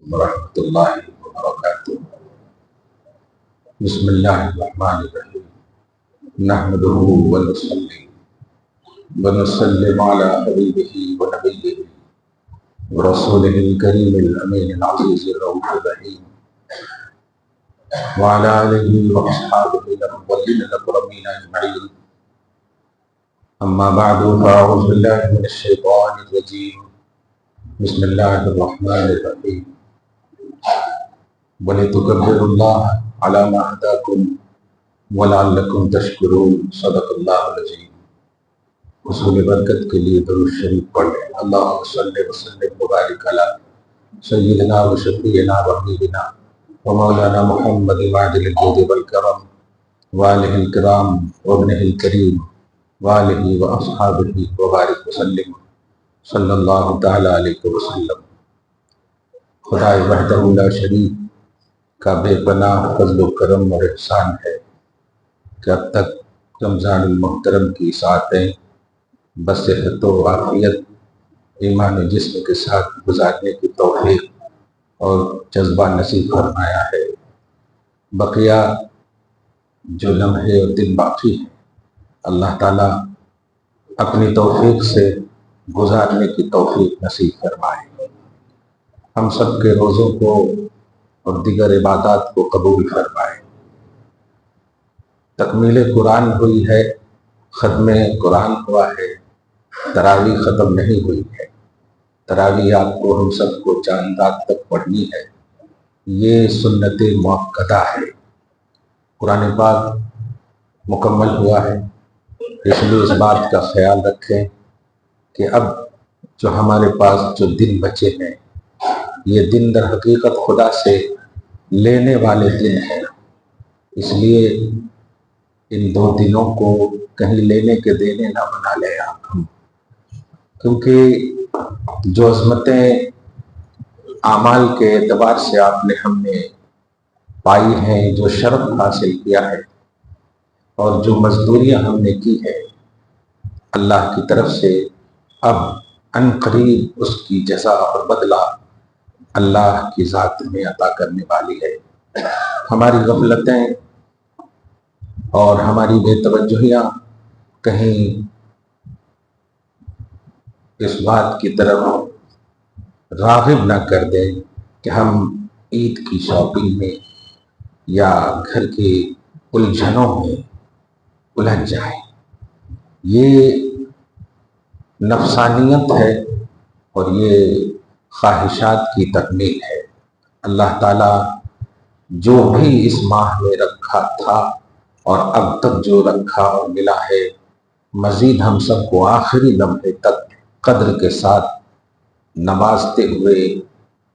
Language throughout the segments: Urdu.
ورحمۃ اللہ وبرکاتہ۔ بسم اللہ الرحمن الرحیم، نحمدہ ونصلی ونسلم علی حبیبہ ونبیہ ورسولہ الکریم الامین العزیز الرؤوف الرحیم وعلی آلہ واصحابہ الاولین الاکرمین اجمعین۔ اما بعد فاعوذ باللہ من الشیطان الرجیم، بسم اللہ الرحمن الرحیم، وَلِتُكَبِّرُوا اللَّهَ عَلَى مَا هَدَاكُمْ وَلَعَلَّكُمْ تَشْكُرُونَ۔ صدق اللہ العظیم۔ حصول برکت کے لیے درود شریف پڑھ لیں۔ اللہم صلی وسلم وبارک علی سیدنا و شفیعنا و حبیبنا و مولانا محمد معدل الجود والکرم وآلہ الکرام وابنہ الکریم وآلہ واصحابہ وبارک وسلم صلی اللہ تعالی علیہ وسلم۔ خدا وحدہ لا شریک کا بے پناہ فضل و کرم اور احسان ہے کہ اب تک رمضان المحترم کی ساعتیں بصحت و عافیت ایمان جسم کے ساتھ گزارنے کی توفیق اور جذبہ نصیب فرمایا ہے۔ بقیہ جو لمحے اور دن باقی ہیں اللہ تعالیٰ اپنی توفیق سے گزارنے کی توفیق نصیب فرمائے۔ ہم سب کے روزوں کو اور دیگر عبادات کو قبول فرمائے۔ تکمیل قرآن ہوئی ہے، ختم قرآن ہوا ہے، تراویح ختم نہیں ہوئی ہے۔ تراویح آپ کو ہم سب کو چاند رات تک پڑھنی ہے، یہ سنت مؤکدہ ہے۔ قرآن پاک مکمل ہوا ہے، اس لیے اس بات کا خیال رکھیں کہ اب جو ہمارے پاس جو دن بچے ہیں یہ دن در حقیقت خدا سے لینے والے دن ہیں، اس لیے ان دو دنوں کو کہیں لینے کے دینے نہ بنا لیں آپ، کیونکہ جو عظمتیں اعمال کے اعتبار سے آپ نے ہم نے پائی ہیں، جو شرف حاصل کیا ہے اور جو مزدوریاں ہم نے کی ہے اللہ کی طرف سے، اب ان قریب اس کی جزا اور بدلہ اللہ کی ذات میں عطا کرنے والی ہے۔ ہماری غفلتیں اور ہماری بے توجہیاں کہیں اس بات کی طرف راغب نہ کر دیں کہ ہم عید کی شاپنگ میں یا گھر کی الجھنوں میں الجھ جائیں۔ یہ نفسانیت ہے اور یہ خواہشات کی تکمیل ہے۔ اللہ تعالیٰ جو بھی اس ماہ میں رکھا تھا اور اب تک جو رکھا اور ملا ہے، مزید ہم سب کو آخری لمحے تک قدر کے ساتھ نوازتے ہوئے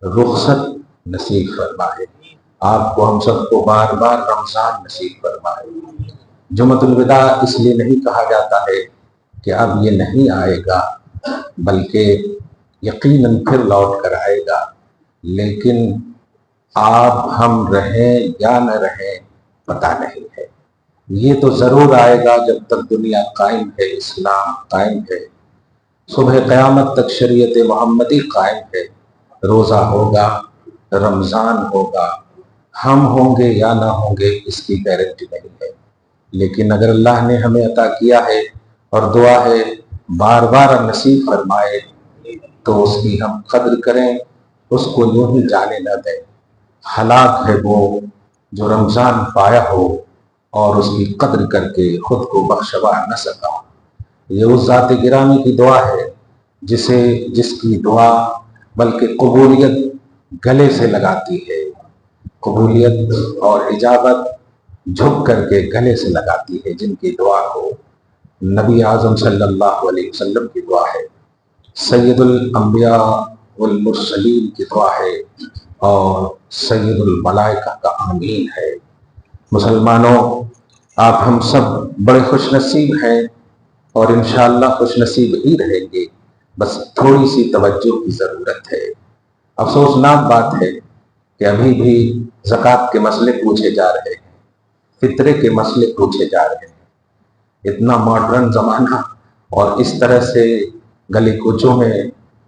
رخصت نصیب فرمائے۔ آپ کو ہم سب کو بار بار رمضان نصیب فرمائے۔ جمعۃ الوداع اس لیے نہیں کہا جاتا ہے کہ اب یہ نہیں آئے گا، بلکہ یقیناً پھر لوٹ کر آئے گا، لیکن آپ ہم رہیں یا نہ رہیں پتہ نہیں ہے۔ یہ تو ضرور آئے گا جب تک دنیا قائم ہے، اسلام قائم ہے، صبح قیامت تک شریعت محمدی قائم ہے۔ روزہ ہوگا، رمضان ہوگا، ہم ہوں گے یا نہ ہوں گے اس کی گارنٹی نہیں ہے، لیکن اگر اللہ نے ہمیں عطا کیا ہے اور دعا ہے بار بار نصیب فرمائے تو اس کی ہم قدر کریں، اس کو یوں ہی جانے نہ دیں۔ ہلاک ہے وہ جو رمضان پایا ہو اور اس کی قدر کر کے خود کو بخشوا نہ سکا۔ یہ اس ذات گرامی کی دعا ہے جس کی دعا بلکہ قبولیت گلے سے لگاتی ہے، قبولیت اور اجابت جھک کر کے گلے سے لگاتی ہے، جن کی دعا کو نبی اعظم صلی اللہ علیہ وسلم کی دعا ہے، سید الانبیاء والمرسلین کی دعا ہے اور سید الملائکہ کا آمین ہے۔ مسلمانوں، آپ ہم سب بڑے خوش نصیب ہیں اور انشاءاللہ خوش نصیب ہی رہیں گے، بس تھوڑی سی توجہ کی ضرورت ہے۔ افسوسناک بات ہے کہ ابھی بھی زکوٰۃ کے مسئلے پوچھے جا رہے ہیں، فطرے کے مسئلے پوچھے جا رہے ہیں۔ اتنا ماڈرن زمانہ اور اس طرح سے گلی کوچوں میں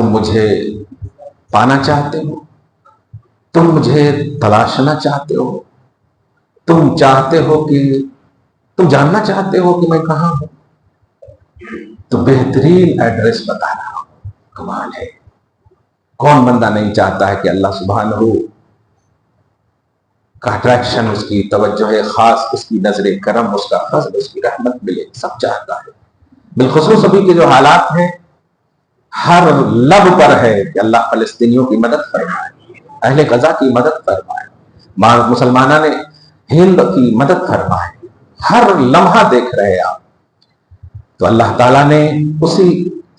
تم مجھے پانا چاہتے ہو، تم مجھے تلاشنا چاہتے ہو، تم چاہتے ہو کہ تم جاننا چاہتے ہو کہ میں کہاں ہوں، تو بہترین ایڈریس بتا رہا ہوں۔ کمال ہے، کون بندہ نہیں چاہتا ہے کہ اللہ سبحانہ کا اٹریکشن، اس کی توجہ خاص، اس کی نظر کرم، اس کا فضل، اس کی رحمت ملے، سب چاہتا ہے۔ بالخصوص ابھی کے جو حالات ہیں، ہر لب پر ہے کہ اللہ فلسطینیوں کی مدد فرمائے، اہل غزہ کی مدد فرمائے، مسلمانوں نے ہند کی مدد فرمائے، ہر لمحہ دیکھ رہے آپ۔ تو اللہ تعالیٰ نے اسی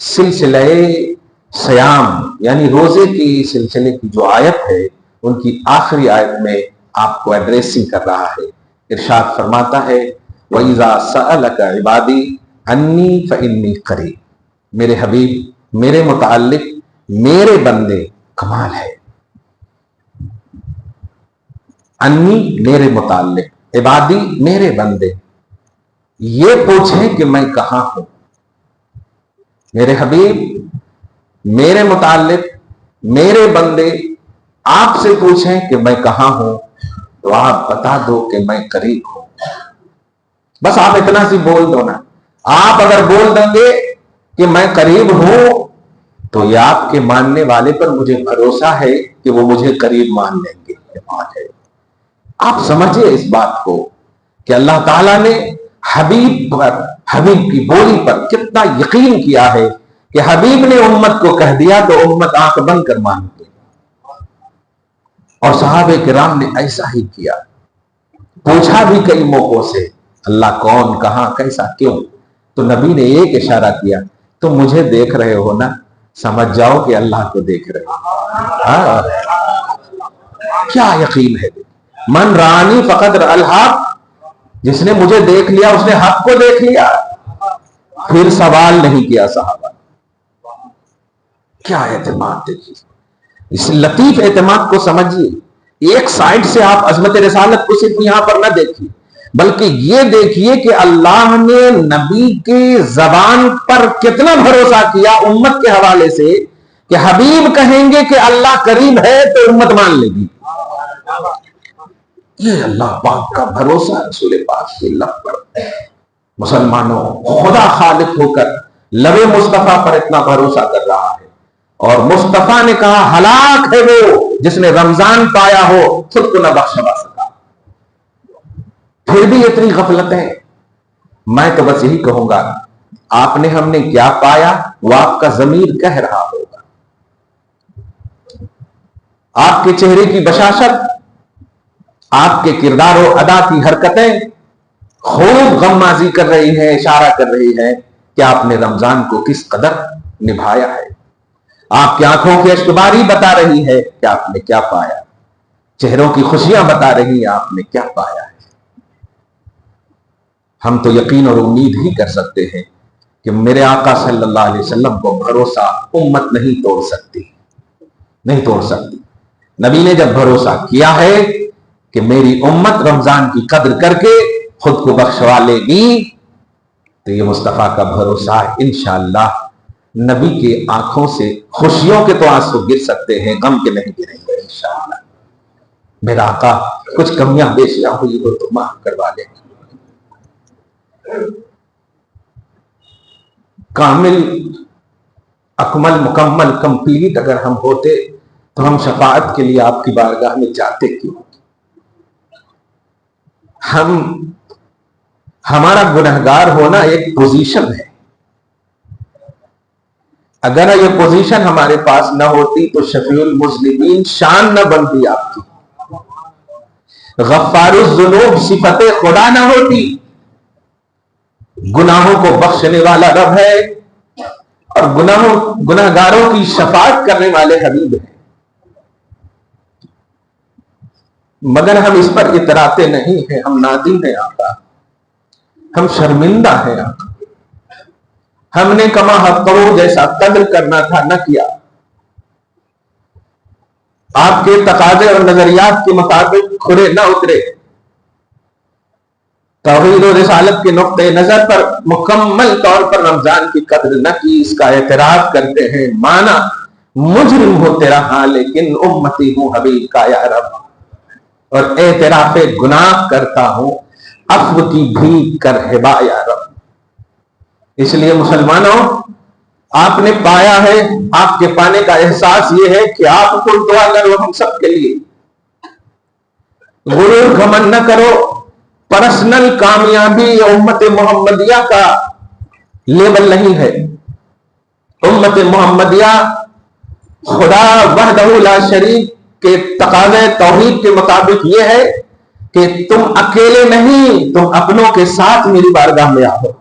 سلسلے سیام یعنی روزے کی سلسلے کی جو آیت ہے، ان کی آخری آیت میں آپ کو ایڈریسنگ کر رہا ہے۔ ارشاد فرماتا ہے وَإِذَا سَأَلَكَ عِبَادِي عَنِّي فَإِنِّي قَرِيبٌ، میرے حبیب میرے متعلق، میرے بندے، کمال ہے، انی میرے متعلق، عبادی میرے بندے یہ پوچھیں کہ میں کہاں ہوں۔ میرے حبیب میرے متعلق، میرے بندے آپ سے پوچھیں کہ میں کہاں ہوں، تو آپ بتا دو کہ میں قریب ہوں۔ بس آپ اتنا سی بول دو نا۔ آپ اگر بول دیں گے کہ میں قریب ہوں، تو یہ آپ کے ماننے والے پر مجھے بھروسہ ہے کہ وہ مجھے قریب مان لیں گے۔ آپ سمجھے اس بات کو کہ اللہ تعالیٰ نے حبیب پر، حبیب کی بولی پر کتنا یقین کیا ہے کہ حبیب نے امت کو کہہ دیا تو امت آنکھ بند کر مان گئی۔ اور صحابہ کرام نے ایسا ہی کیا، پوچھا بھی کئی موقعوں سے اللہ کون، کہاں، کیسا، کیوں، تو نبی نے ایک اشارہ کیا، تم مجھے دیکھ رہے ہو نا، سمجھ جاؤ کہ اللہ کو دیکھ رہے ہو۔ کیا یقین ہے، من رانی فقد رأى الحق، جس نے مجھے دیکھ لیا اس نے حق کو دیکھ لیا۔ پھر سوال نہیں کیا صحابہ، کیا اعتماد دیکھیے، اس لطیف اعتماد کو سمجھیے۔ ایک سائڈ سے آپ عظمت رسالت کو صرف یہاں پر نہ دیکھیے، بلکہ یہ دیکھیے کہ اللہ نے نبی کی زبان پر کتنا بھروسہ کیا امت کے حوالے سے کہ حبیب کہیں گے کہ اللہ قریب ہے تو امت مان لے گی۔ یہ اللہ پاک کا بھروسہ رسول پاک کے لب پر۔ مسلمانوں، خدا خالق ہو کر لب مصطفیٰ پر اتنا بھروسہ کر رہا ہے، اور مصطفیٰ نے کہا ہلاک ہے وہ جس نے رمضان پایا ہو خود کو نہ بخشوا سکا۔ پھر بھی اتنی غفلت ہے۔ میں تو بس یہی کہوں گا، آپ نے ہم نے کیا پایا وہ آپ کا ضمیر کہہ رہا ہوگا۔ آپ کے چہرے کی بشاشت، آپ کے کردار و ادا کی حرکتیں خوب غمازی کر رہی ہے، اشارہ کر رہی ہے کہ آپ نے رمضان کو کس قدر نبھایا ہے۔ آپ کی آنکھوں کی اشکباری بتا رہی ہے کہ آپ نے کیا پایا، چہروں کی خوشیاں بتا رہی ہیں آپ نے کیا پایا ہے۔ ہم تو یقین اور امید ہی کر سکتے ہیں کہ میرے آقا صلی اللہ علیہ وسلم کو بھروسہ امت نہیں توڑ سکتی، نہیں توڑ سکتی۔ نبی نے جب بھروسہ کیا ہے کہ میری امت رمضان کی قدر کر کے خود کو بخشوا لے گی، تو یہ مصطفیٰ کا بھروسہ ہے۔ انشاءاللہ نبی کے آنکھوں سے خوشیوں کے تو آنسو گر سکتے ہیں، غم کے نہیں گریں گے انشاءاللہ۔ میرا آقا کچھ کمیاں بیشیاں ہوئی ہو تو معاف کروا لیں گے۔ کامل، اکمل، مکمل، کمپلیٹ اگر ہم ہوتے تو ہم شفاعت کے لیے آپ کی بارگاہ میں جاتے کیوں؟ ہمارا گنہگار ہونا ایک پوزیشن ہے، اگر یہ پوزیشن ہمارے پاس نہ ہوتی تو شفیع المذنبین شان نہ بنتی آپ کی، غفار الذنوب صفت خدا نہ ہوتی۔ گناہوں کو بخشنے والا رب ہے اور گناہگاروں کی شفاعت کرنے والے حبیب ہیں، مگر ہم اس پر اتراتے نہیں ہیں، ہم نادم ہیں آقا، ہم شرمندہ ہیں آقا، ہم نے کما حق کرو جیسا قدر کرنا تھا نہ کیا، آپ کے تقاضے اور نظریات کے مطابق کھرے نہ اترے، توحید و رسالت کے نقطۂ نظر پر مکمل طور پر رمضان کی قدر نہ کی، اس کا اعتراف کرتے ہیں، مانا مجرم ہو تیرا ہاں لیکن امتی ہوں حبیب کا یا رب، اور اعتراف گناہ کرتا ہوں، عفو کی بھیک کر ہبا یا رب۔ اس لیے مسلمانوں، آپ نے پایا ہے، آپ کے پانے کا احساس یہ ہے کہ آپ کو دعا کرو ہم سب کے لیے، غرور گھمنڈ نہ کرو۔ پرسنل کامیابی امت محمدیہ کا لیبل نہیں ہے۔ امت محمدیہ خدا وحدہ لا شریک کے تقاضے توحید کے مطابق یہ ہے کہ تم اکیلے نہیں، تم اپنوں کے ساتھ میری بارگاہ میں آؤ۔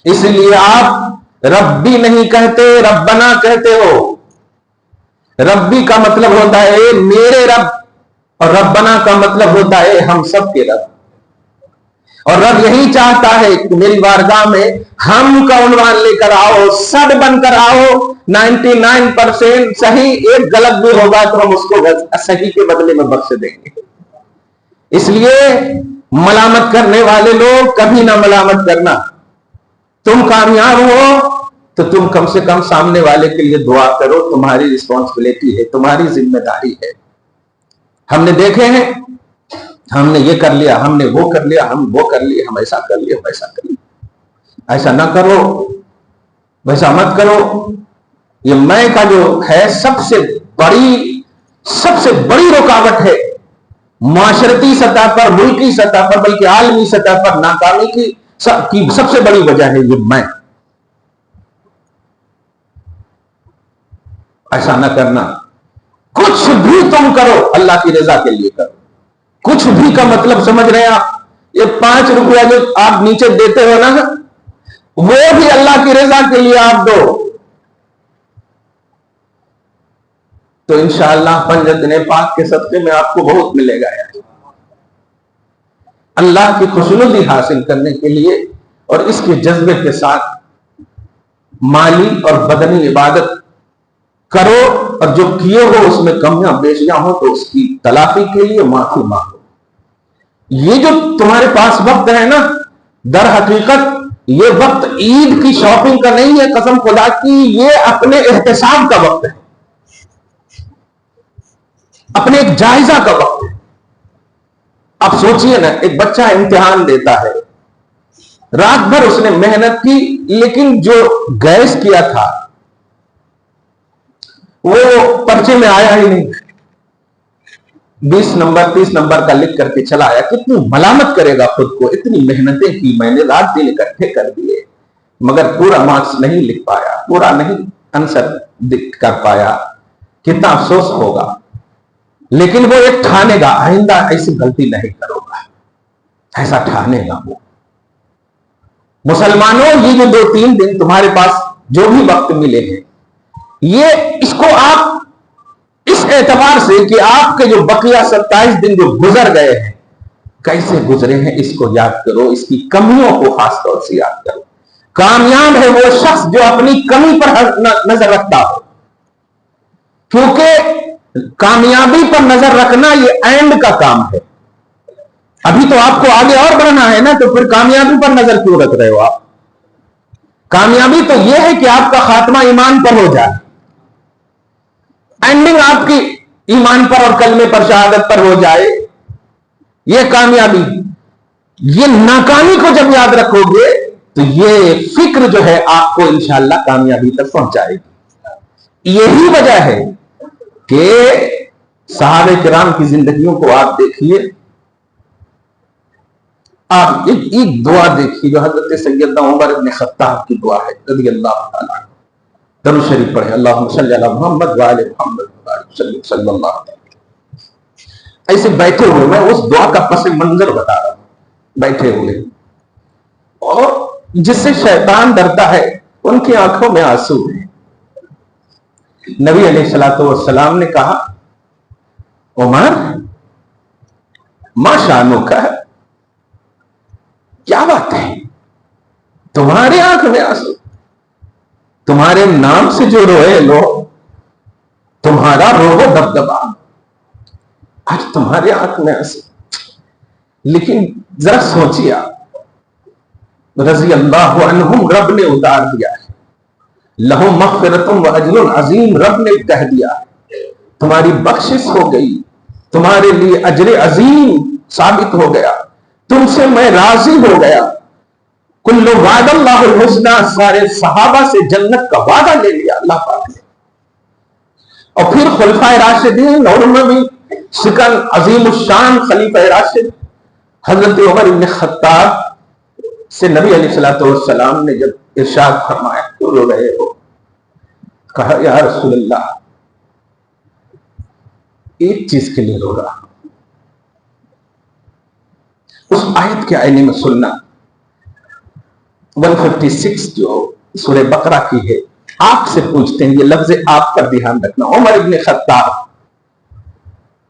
اس لیے آپ ربی نہیں کہتے، ربنا کہتے ہو۔ ربی کا مطلب ہوتا ہے میرے رب، اور ربنا کا مطلب ہوتا ہے ہم سب کے رب۔ اور رب یہی چاہتا ہے کہ میری بارگاہ میں ہم کا عنوان لے کر آؤ، سب بن کر آؤ۔ 99% صحیح، ایک غلط بھی ہوگا تو ہم اس کو صحیح کے بدلے میں بخش دیں گے۔ اس لیے ملامت کرنے والے لوگ کبھی نہ ملامت کرنا۔ تم کامیاب ہو تو تم کم سے کم سامنے والے کے لیے دعا کرو، تمہاری رسپانسبلٹی ہے، تمہاری ذمہ داری ہے۔ ہم نے دیکھے ہیں، ہم نے یہ کر لیا، ہم نے وہ کر لیا، ہم وہ کر لیا، ہم ایسا کر لیا، ویسا کر لیا۔ ایسا نہ کرو، ویسا مت کرو۔ یہ میں کا جو ہے سب سے بڑی رکاوٹ ہے معاشرتی سطح پر، ملکی سطح پر، بلکہ عالمی سطح پر ناکامی کی سب سے بڑی وجہ ہے یہ میں۔ ایسا نہ کرنا۔ کچھ بھی تم کرو اللہ کی رضا کے لیے کرو۔ کچھ بھی کا مطلب سمجھ رہے ہیں آپ؟ یہ 5 روپیہ جو آپ نیچے دیتے ہو نا، وہ بھی اللہ کی رضا کے لیے آپ دو، تو انشاءاللہ پنجتن پاک کے صدقے میں آپ کو بہت ملے گا۔ اللہ کی خوشنودی حاصل کرنے کے لیے اور اس کے جذبے کے ساتھ مالی اور بدنی عبادت کرو، اور جو کیے ہو اس میں کمیاں بیشیاں ہو تو اس کی تلافی کے لیے معافی مانگو۔ یہ جو تمہارے پاس وقت ہے نا، در حقیقت یہ وقت عید کی شاپنگ کا نہیں ہے، قسم خدا کی، یہ اپنے احتساب کا وقت ہے، اپنے ایک جائزہ کا وقت ہے۔ اب سوچئے نا، ایک بچہ امتحان دیتا ہے، رات بھر اس نے محنت کی، لیکن جو گیس کیا تھا وہ پرچے میں آیا ہی نہیں، 20 نمبر 30 نمبر کا لکھ کر کے چلا آیا۔ کتنی ملامت کرے گا خود کو، اتنی محنتیں کی میں نے، رات دن اکٹھے کر دیے، مگر پورا مارکس نہیں لکھ پایا، پورا نہیں آنسر کر پایا، کتنا افسوس ہوگا۔ لیکن وہ ایک ٹھانے گا، آئندہ ایسی غلطی نہیں کروں گا، ایسا ٹھانے گا وہ۔ مسلمانوں، یہ جو 2-3 دن تمہارے پاس جو بھی وقت ملے ہیں، یہ اس کو آپ اس اعتبار سے کہ آپ کے جو بقیہ 27 دن جو گزر گئے ہیں کیسے گزرے ہیں، اس کو یاد کرو، اس کی کمیوں کو خاص طور سے یاد کرو۔ کامیاب ہے وہ شخص جو اپنی کمی پر نظر رکھتا ہو، کیونکہ کامیابی پر نظر رکھنا یہ اینڈ کا کام ہے۔ ابھی تو آپ کو آگے اور بڑھنا ہے نا، تو پھر کامیابی پر نظر کیوں رکھ رہے ہو آپ؟ کامیابی تو یہ ہے کہ آپ کا خاتمہ ایمان پر ہو جائے، اینڈنگ آپ کی ایمان پر اور کلمے پر، شہادت پر ہو جائے، یہ کامیابی۔ یہ ناکامی کو جب یاد رکھو گے تو یہ فکر جو ہے آپ کو انشاءاللہ کامیابی تک پہنچائے گی۔ یہی وجہ ہے کہ صحابہ کرام کی زندگیوں کو آپ دیکھیے، آپ ایک دعا دیکھیے جو حضرت سیدنا عمر بن خطاب کی دعا ہے رضی اللہ تعالیٰ عنہ۔ درود شریف پڑھیں، اللہم صلی علی محمد وآل محمد صلی اللہ علیہ وسلم۔ ایسے بیٹھے ہوئے، میں اس دعا کا پس منظر بتا رہا ہوں، بیٹھے ہوئے، اور جس سے شیطان ڈرتا ہے ان کی آنکھوں میں آنسو ہیں۔ نبی علیہ الصلوۃ والسلام نے کہا، عمر ما شانک، کیا بات ہے تمہارے آنکھ میں آنسو؟ تمہارے نام سے جو روئے لوگ، تمہارا روح دبدبا، آج تمہارے آنکھ میں آنسو۔ لیکن ذرا سوچیے آپ، رضی اللہ عنہم رب نے اتار دیا ہے، لہم مغفرۃ و اجر عظیم، رب نے کہہ دیا تمہاری بخشش ہو گئی، تمہارے لیے اجر عظیم ثابت ہو گیا، تم سے میں راضی ہو گیا۔ کل وعد اللہ الحسنہ، سارے صحابہ سے جنت کا وعدہ لے لیا اللہ پاک نے۔ اور پھر خلفائے راشدین، اور ان میں بھی سکن عظیم الشان خلیفہ راشد حضرت عمر بن خطاب سے نبی علیہ الصلوۃ والسلام نے جب ارشاد فرمایا تو رو رہے ہو، کہا یا رسول اللہ ایک چیز کے لیے رو رہا، اس آیت کے آئینے میں سننا 156 جو سورہ بقرہ کی ہے، آپ سے پوچھتے ہیں، یہ لفظ آپ پر دھیان رکھنا، عمر ابن خطاب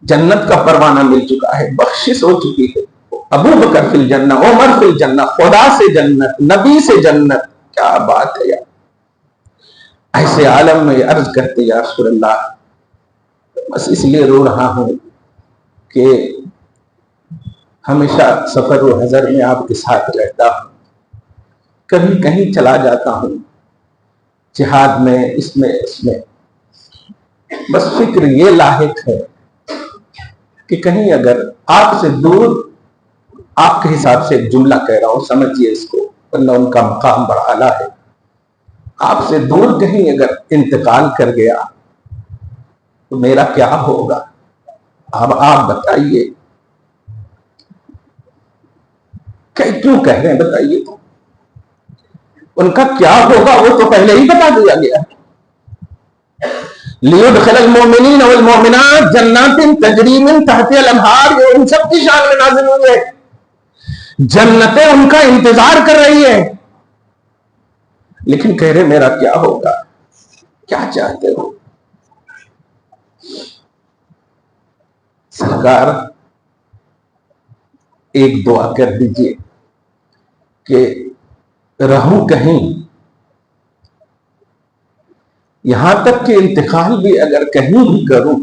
جنت کا پروانہ مل چکا ہے، بخشش ہو چکی ہے، ابو بکر فی الجنہ، عمر فی الجنہ، خدا سے جنت، نبی سے جنت، کیا بات ہے یار۔ ایسے عالم میں عرض کرتے یا رسول اللہ بس اس لیے رو رہا ہوں کہ ہمیشہ سفر و حضر میں آپ کے ساتھ رہتا ہوں، کبھی کہیں چلا جاتا ہوں جہاد میں، اس میں بس فکر یہ لاحق ہے کہ کہیں اگر آپ سے دور، آپ کے حساب سے ایک جملہ کہہ رہا ہوں سمجھیے اس کو، ورنہ ان کا مقام بڑا اعلیٰ ہے، آپ سے دور کہیں اگر انتقال کر گیا تو میرا کیا ہوگا؟ اب آپ بتائیے، کیوں کہہ رہے ہیں بتائیے تو، ان کا کیا ہوگا وہ تو پہلے ہی بتا دیا گیا۔ لِيُدْخِلَ الْمُؤْمِنِينَ وَالْمُؤْمِنَاتِ جَنَّاتٍ تَجْرِي مِن تَحْتِهَا الْأَنْهَارُ، یہ ان سب کی شان میں نازل ہوئی ہے، جنتیں ان کا انتظار کر رہی ہیں، لیکن کہہ رہے میرا کیا ہوگا؟ کیا چاہتے ہو؟ سرکار ایک دعا کر دیجئے کہ رہوں کہیں، یہاں تک کہ انتقال بھی اگر کہیں بھی کروں،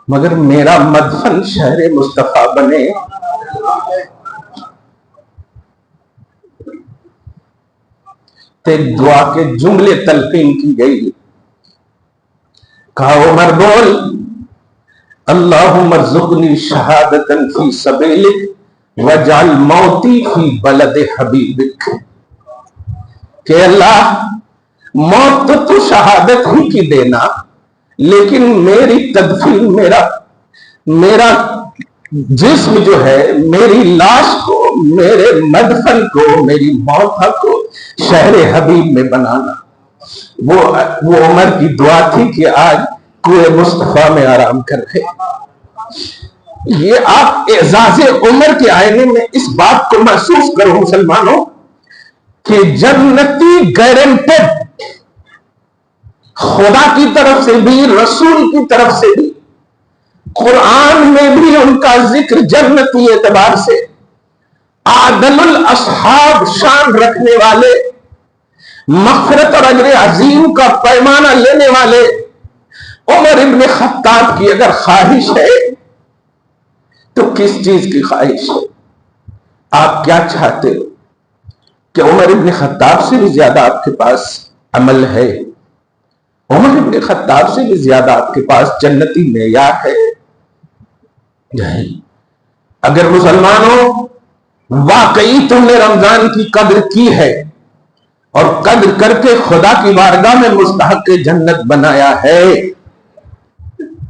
مگر میرا مدفن شہر مصطفیٰ بنے۔ تو ایک دعا کے جملے تلقین کی گئی، کہا عمر بول اللہم ارزقنی شہادتا فی سبیلک وجعل موتی فی بلد حبیبک، کہ اللہ موت تو شہادت ہی کی دینا، لیکن میری تدفین، میرا جسم جو ہے، میری لاش کو، میرے مدفن کو، میری موت کو شہر حبیب میں بنانا۔ وہ عمر کی دعا تھی کہ آج کوئے مصطفیٰ میں آرام کر رہے۔ یہ آپ اعزاز عمر کے آئینے میں اس بات کو محسوس کرو مسلمانوں کہ جنتی گارنٹیڈ، خدا کی طرف سے بھی، رسول کی طرف سے بھی، قرآن میں بھی ان کا ذکر جنتی اعتبار سے عادل الاصحاب، شان رکھنے والے، مغفرت اور اجر عظیم کا پیمانہ لینے والے عمر ابن خطاب کی اگر خواہش ہے تو کس چیز کی خواہش ہے؟ آپ کیا چاہتے ہو کہ عمر ابن خطاب سے بھی زیادہ آپ کے پاس عمل ہے؟ عمر ابن خطاب سے بھی زیادہ آپ کے پاس جنتی معیار ہے؟ نہیں۔ اگر مسلمانوں واقعی تم نے رمضان کی قدر کی ہے اور قدر کر کے خدا کی بارگاہ میں مستحق جنت بنایا ہے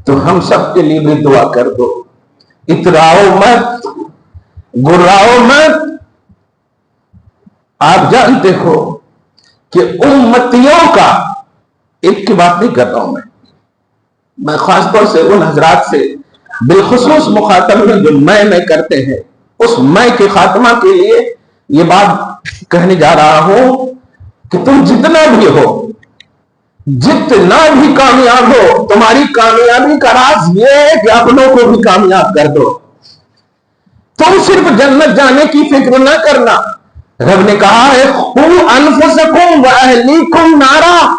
تو ہم سب کے لیے بھی دعا کر دو، اتراؤ مت، گراؤ مت۔ آپ جانتے ہو کہ امتیوں کا، ایک کی بات نہیں کر رہا ہوں میں خاص طور سے ان حضرات سے بالخصوص مخاطب میں جو میں کرتے ہیں، اس میں کے خاتمہ کے لیے یہ بات کہنے جا رہا ہوں کہ تم جتنا بھی ہو، جتنا بھی کامیاب ہو، تمہاری کامیابی کا راز یہ ہے کہ اپنوں کو بھی کامیاب کر دو۔ تم صرف جنت جانے کی فکر نہ کرنا، رب نے کہا ہے قُوا أَنفُسَكُمْ وَأَهْلِيكُمْ نَارًا،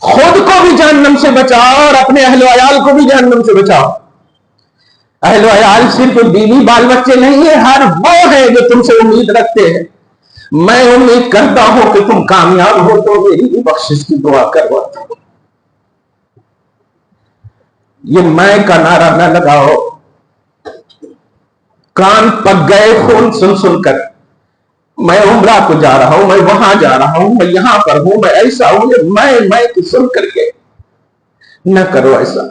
خود کو بھی جہنم سے بچاؤ اور اپنے اہل و عیال کو بھی جہنم سے بچاؤ۔ اہل و عیال صرف بیوی بال بچے نہیں ہے، ہر وہ ہے جو تم سے امید رکھتے ہیں، میں امید کرتا ہوں کہ تم کامیاب ہو تو میری بخشش کی دعا کرواتا ہوں. یہ میں کا نعرہ نہ لگاؤ. کان پک گئے خون سن سن کر. میں عمرہ کو جا رہا ہوں, میں وہاں جا رہا ہوں, میں یہاں پر ہوں, میں ایسا ہوں. میں کی سن کر کے نہ کرو ایسا.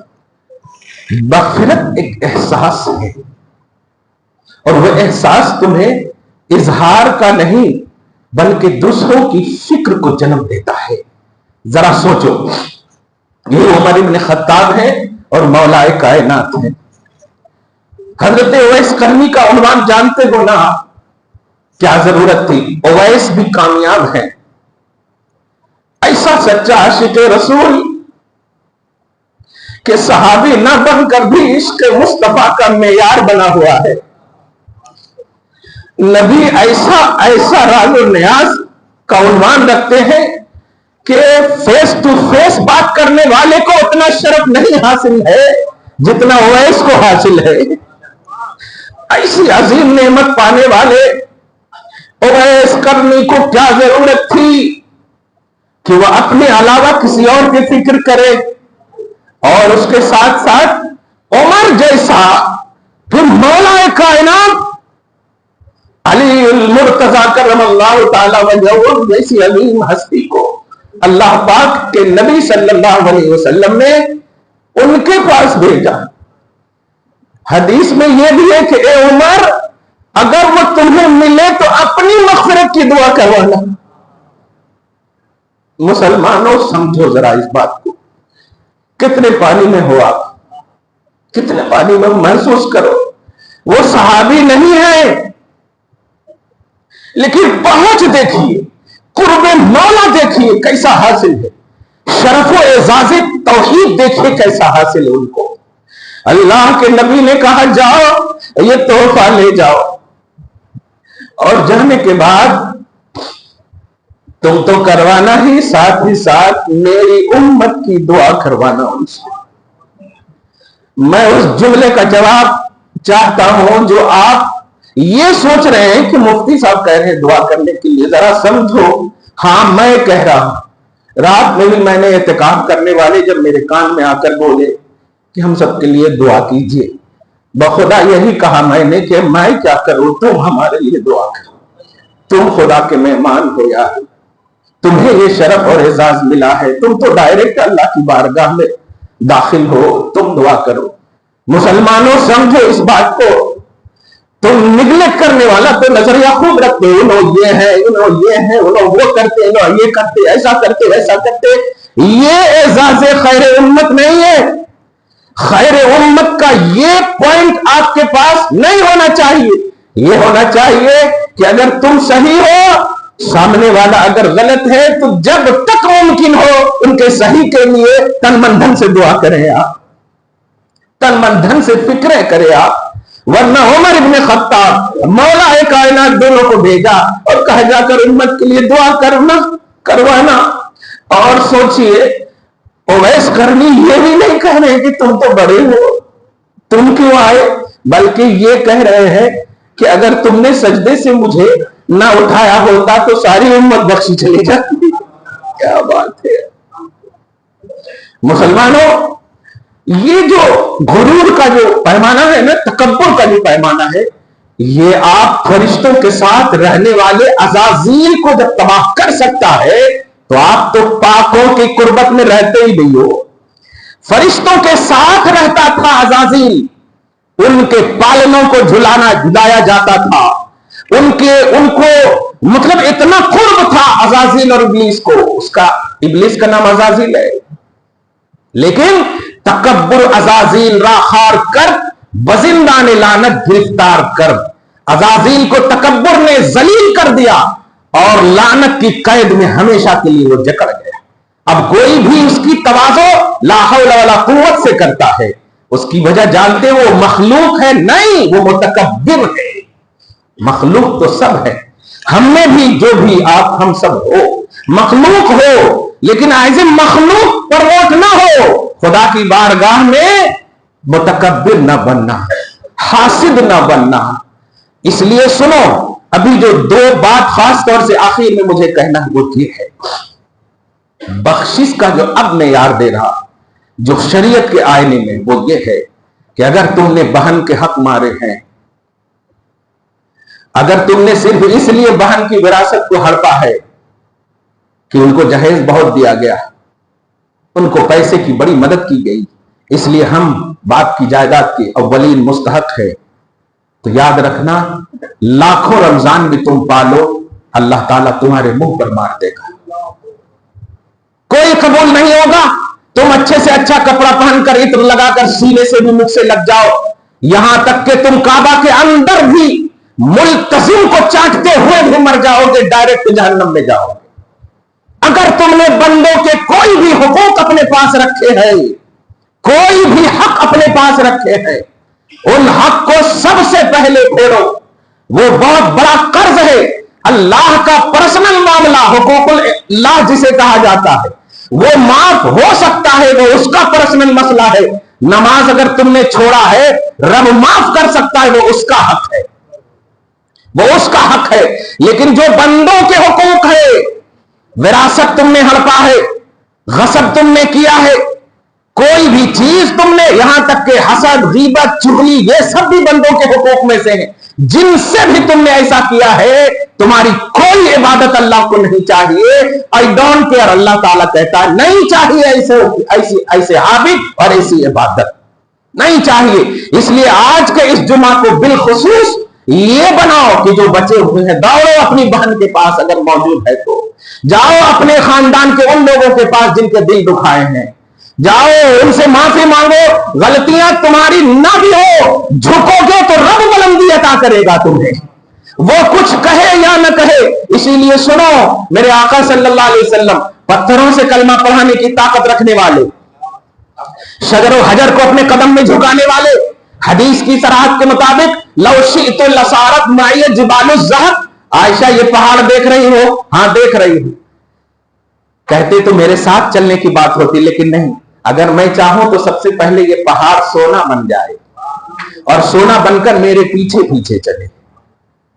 مغفرت ایک احساس ہے, اور وہ احساس تمہیں اظہار کا نہیں بلکہ دوسروں کی فکر کو جنم دیتا ہے. ذرا سوچو, یہ عمر ابن خطاب ہے اور مولا کائنات ہے. حضرت اویس قرنی کا عنوان جانتے ہو نا, کیا ضرورت تھی؟ اویس بھی کامیاب ہے. ایسا سچا عاشق رسول کہ صحابی نہ بن کر بھی عشق مصطفیٰ کا معیار بنا ہوا ہے. نبی ایسا راز و نیاز کا عنوان رکھتے ہیں کہ فیس ٹو فیس بات کرنے والے کو اتنا شرف نہیں حاصل ہے جتنا اویس کو حاصل ہے. ایسی عظیم نعمت پانے والے اویس قرنی کو کیا ضرورت تھی کہ وہ اپنے علاوہ کسی اور کی فکر کرے, اور اس کے ساتھ ساتھ عمر جیسا, پھر مولا کائنات علی المرتضی کرم اللہ تعالی وجہہ جیسی عظیم ہستی کو اللہ پاک کے نبی صلی اللہ علیہ وسلم نے ان کے پاس بھیجا. حدیث میں یہ بھی ہے کہ اے عمر, اگر وہ تمہیں ملے تو اپنی مغفرت کی دعا کروانا. مسلمانوں سمجھو ذرا اس بات کو. کتنے پانی میں ہو آپ, کتنے پانی میں محسوس کرو. وہ صحابی نہیں ہے لیکن پہنچ دیکھیے, قرب مولا دیکھیے کیسا حاصل ہے. شرف و اعزاز توحید دیکھیے کیسا حاصل ہے ان کو. اللہ کے نبی نے کہا جاؤ یہ تحفہ لے جاؤ, اور جانے کے بعد تم تو کروانا ہی, ساتھ ہی ساتھ میری امت کی دعا کروانا ان سے. میں اس جملے کا جواب چاہتا ہوں جو آپ یہ سوچ رہے ہیں کہ مفتی صاحب کہہ رہے ہیں دعا کرنے کے لیے. ذرا سمجھو, ہاں میں کہہ رہا ہوں. رات میں بھی میں نے اعتکاف کرنے والے جب میرے کان میں آ کر بولے کہ ہم سب کے لیے دعا کیجئے, بخدا یہی کہا میں نے کہ میں کیا کروں, تم ہمارے لیے دعا کرو. تم خدا کے مہمان ہو یار, تمہیں یہ شرف اور اعزاز ملا ہے, تم تو ڈائریکٹ اللہ کی بارگاہ میں داخل ہو, تم دعا کرو. مسلمانوں سمجھو اس بات کو. تم نگلیکٹ کرنے والا تو نظریہ خوب رکھتے, انہوں یہ ہے, انہوں یہ ہے, انہوں وہ کرتے, انہوں یہ کرتے, ایسا کرتے, ویسا کرتے. یہ اعزاز خیر امت نہیں ہے. خیر امت کا یہ پوائنٹ آپ کے پاس نہیں ہونا چاہیے. یہ ہونا چاہیے کہ اگر تم صحیح ہو, سامنے والا اگر غلط ہے, تو جب تک ممکن ہو ان کے صحیح کے لیے تن من دھن سے دعا کریں آپ, تن من دھن سے فکریں کریں آپ. ورنہ عمر ابن خطاب مولا کائنات دونوں کو بھیجا اور کہا جا کر امت کے لیے دعا کروانا. اور سوچئے اویس قرنی یہ بھی نہیں کہہ رہے کہ تم تو بڑے ہو, تم کیوں آئے, بلکہ یہ کہہ رہے ہیں کہ اگر تم نے سجدے سے مجھے نہ اٹھایا ہوتا تو ساری امت بخشی چلی جاتی. کیا بات ہے مسلمانوں. یہ جو غرور کا جو پیمانہ ہے نا, تکبر کا جو پیمانہ ہے, یہ آپ فرشتوں کے ساتھ رہنے والے عزازیل کو جب تباہ کر سکتا ہے تو آپ تو پاکوں کی قربت میں رہتے ہی نہیں ہو. فرشتوں کے ساتھ رہتا تھا عزازیل, ان کے پالنوں کو جھلایا جاتا تھا, ان کو مطلب اتنا قرب تھا عزازیل اور ابلیس کو. اس کا ابلیس کا نام عزازیل ہے, لیکن تکبر عزازیل را خار کر بزندان لعنت گرفتار کر. عزازیل کو تکبر نے ذلیل کر دیا اور لعنت کی قید میں ہمیشہ کے لیے وہ جکڑ گیا. اب کوئی بھی اس کی تواضع لا حول ولا قوت سے کرتا ہے, اس کی وجہ جانتے وہ مخلوق ہے نہیں, وہ متکبر ہے. مخلوق تو سب ہے, ہم میں بھی جو بھی آپ ہم سب ہو مخلوق ہو, لیکن ایسے مخلوق پر ووٹ نہ ہو. خدا کی بارگاہ میں متکبر نہ بننا, حاسد نہ بننا. اس لیے سنو, ابھی جو دو بات خاص طور سے آخر میں مجھے کہنا ہے وہ یہ ہے، بخشش کا جو اب معیار دے رہا جو شریعت کے آئینے میں وہ یہ ہے کہ اگر تم نے بہن کے حق مارے ہیں، اگر تم نے صرف اس لیے بہن کی وراثت کو ہڑپا ہے کہ ان کو جہیز بہت دیا گیا، ان کو پیسے کی بڑی مدد کی گئی، اس لیے ہم باپ کی جائیداد کے اولین مستحق ہے، تو یاد رکھنا لاکھوں رمضان بھی تم پالو، اللہ تعالیٰ تمہارے منہ پر مار دے گا، کوئی قبول نہیں ہوگا۔ تم اچھے سے اچھا کپڑا پہن کر عطر لگا کر سینے سے بھی مجھ سے لگ جاؤ، یہاں تک کہ تم کعبہ کے اندر بھی ملتزم کو چاٹتے ہوئے بھی مر جاؤ گے، ڈائریکٹ جہنم میں جاؤ گے۔ اگر تم نے بندوں کے کوئی بھی حقوق اپنے پاس رکھے ہیں، کوئی بھی حق اپنے پاس رکھے ہیں، ان حق کو سب سے پہلے پھیرو۔ وہ بہت بڑا قرض ہے، اللہ کا پرسنل معاملہ، حقوق اللہ جسے کہا جاتا ہے، وہ معاف ہو سکتا ہے، وہ اس کا پرسنل مسئلہ ہے۔ نماز اگر تم نے چھوڑا ہے، رب معاف کر سکتا ہے، وہ اس کا حق ہے، وہ اس کا حق ہے۔ لیکن جو بندوں کے حقوق ہے، وراثت تم نے ہڑپا ہے، غصب تم نے کیا ہے، کوئی بھی چیز تم نے، یہاں تک کہ حسد، غیبت، چغلی، یہ سب بھی بندوں کے حقوق میں سے ہیں، جن سے بھی تم نے ایسا کیا ہے، تمہاری کوئی عبادت اللہ کو نہیں چاہیے۔ I don't care، اللہ تعالیٰ کہتا ہے نہیں چاہیے ایسے عابد اور ایسی عبادت نہیں چاہیے۔ اس لیے آج کے اس جمعہ کو بالخصوص یہ بناؤ کہ جو بچے ہوئے ہیں دوڑو اپنی بہن کے پاس، اگر موجود ہے تو جاؤ اپنے خاندان کے ان لوگوں کے پاس جن کے دل دکھائے ہیں، جاؤ ان سے معافی مانگو، غلطیاں تمہاری نہ بھی ہو، جھکو گے تو رب بلندی عطا کرے گا تمہیں، وہ کچھ کہے یا نہ کہے۔ اسی لیے سنو، میرے آقا صلی اللہ علیہ وسلم پتھروں سے کلمہ پڑھانے کی طاقت رکھنے والے، شجر و حجر کو اپنے قدم میں جھکانے والے، حدیث کی صراحت کے مطابق لو شئت لصارت معی جبال الذہب، عائشہ یہ پہاڑ دیکھ رہی ہو؟ ہاں دیکھ رہی ہوں۔ کہتے تو میرے ساتھ چلنے کی بات ہوتی، لیکن نہیں، اگر میں چاہوں تو سب سے پہلے یہ پہاڑ سونا بن جائے اور سونا بن کر میرے پیچھے پیچھے چلے،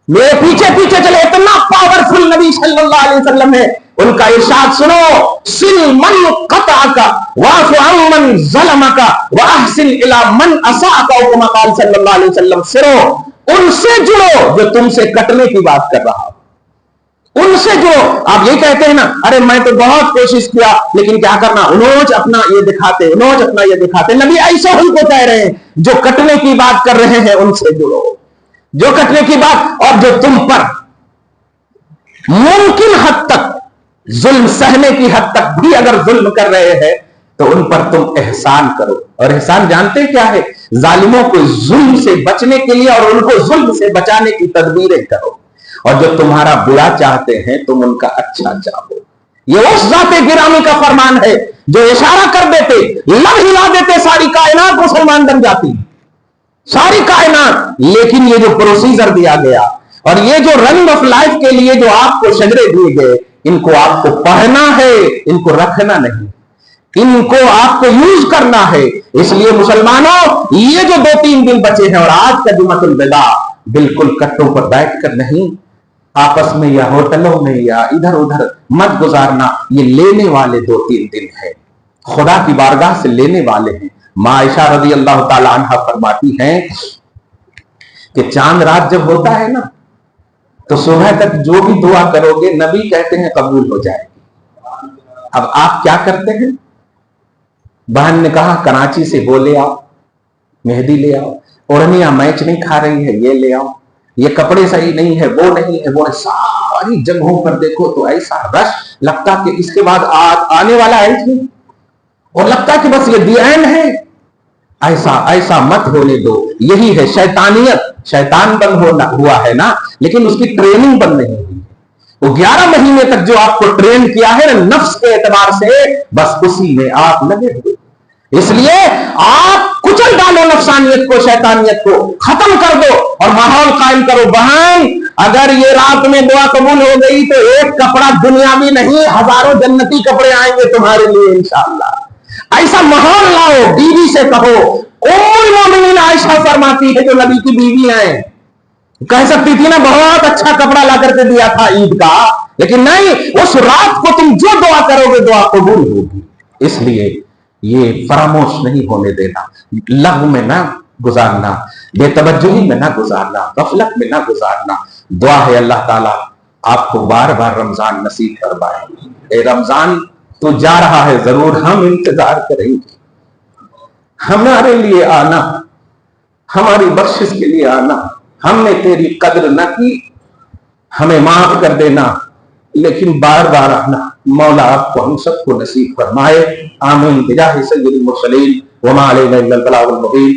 میرے پیچھے پیچھے چلے۔ اتنا پاورفل نبی صلی اللہ علیہ وسلم ہے۔ ان کا ارشاد سنو، سل من قطعک واعف عن من ظلمک واحسن الی من اساءک، او کما قال صلی اللہ علیہ وسلم، سرو ان سے جڑو جو تم سے کٹنے کی بات کر رہا، ان سے جو آپ یہ کہتے ہیں نا، ارے میں تو بہت کوشش کیا لیکن کیا کرنا، انوج اپنا یہ دکھاتے، انوج اپنا یہ دکھاتے۔ نبی ایسا ہم کو کہہ رہے ہیں جو کٹنے کی بات کر رہے ہیں ان سے جڑو، جو کٹنے کی بات، اور جو تم پر ممکن حد تک ظلم سہنے کی حد تک بھی اگر ظلم کر رہے ہیں تو ان پر تم احسان کرو۔ اور احسان جانتے کیا ہے؟ ظالموں کو ظلم سے بچنے کے لیے اور ان کو ظلم سے بچانے کی تدبیریں کرو، اور جو تمہارا برا چاہتے ہیں تم ان کا اچھا چاہو۔ یہ اس ذات گرامی کا فرمان ہے جو اشارہ کر دیتے، لب ہلا دیتے، ساری کائنات مسلمان بن جاتی، ساری کائنات۔ لیکن یہ جو پروسیجر دیا گیا اور یہ جو رنگ آف لائف کے لیے جو آپ کو شجرے دیے گئے، ان کو آپ کو پڑھنا ہے، ان کو رکھنا نہیں، ان کو آپ کو یوز کرنا ہے۔ اس لیے مسلمانوں، یہ جو 2-3 دن بچے ہیں اور آج کا جمعۃ الوداع، بالکل کٹوں پر بیٹھ کر نہیں، آپس میں یا ہوٹلوں میں یا ادھر ادھر مت گزارنا۔ یہ لینے والے 2-3 دن ہیں، خدا کی بارگاہ سے لینے والے ہیں۔ ماں عائشہ رضی اللہ تعالی عنہا فرماتی ہیں کہ چاند رات جب ہوتا ہے نا تو صبح تک جو بھی دعا کرو گے نبی کہتے ہیں قبول ہو جائے گی۔ اب آپ کیا کرتے ہیں؟ بہن نے کہا کراچی سے وہ لے آؤ، مہندی لے آؤ، اوڑھنیاں میچ نہیں کھا رہی ہے یہ لے آؤ، یہ کپڑے صحیح نہیں ہے وہ نہیں ہے وہ ہے، ساری جگہوں پر دیکھو تو ایسا رش لگتا کہ اس کے بعد آنے والا ہے نہیں، اور لگتا کہ بس یہ دی اینڈ ہے۔ ایسا مت ہونے دو، یہی ہے شیطانیت۔ شیطان بند ہوا ہے نا، لیکن اس کی ٹریننگ بند نہیں ہوئی۔ وہ 11 مہینے تک جو آپ کو ٹرین کیا ہے نا نفس کے اعتبار سے، بس اسی میں آپ لگے ہوئے۔ اس لیے آپ کچل ڈالو نفسانیت کو، شیطانیت کو ختم کر دو اور ماحول قائم کرو۔ بہن، اگر یہ رات میں دعا قبول ہو گئی تو ایک کپڑا دنیاوی نہیں، ہزاروں جنتی کپڑے آئیں گے تمہارے لیے انشاءاللہ۔ ایسا ماحول لاؤ، بیوی سے کہو۔ ام المومنین عائشہ فرماتی ہے جو نبی کی بیوی ہیں، کہہ سکتی تھی نا بہت اچھا کپڑا لا کر کے دیا تھا عید کا، لیکن نہیں، اس رات کو تم جو دعا کرو گے دعا قبول ہوگی. اس لیے یہ فراموش نہیں ہونے دینا، لغو میں نہ گزارنا، بے توجہی میں نہ گزارنا، غفلت میں نہ گزارنا. دعا ہے اللہ تعالیٰ آپ کو بار بار رمضان نصیب فرمائے. اے رمضان تو جا رہا ہے ضرور، ہم انتظار کریں گے، ہمارے لیے آنا، ہماری بخشش کے لیے آنا. ہم نے تیری قدر نہ کی، ہمیں معاف کر دینا، لیکن بار بار آنا. مولا آپ کو ہم سب کو نصیب فرمائے. آمین بجاہ سید المرسلین وما علینا الا البلاغ المبین.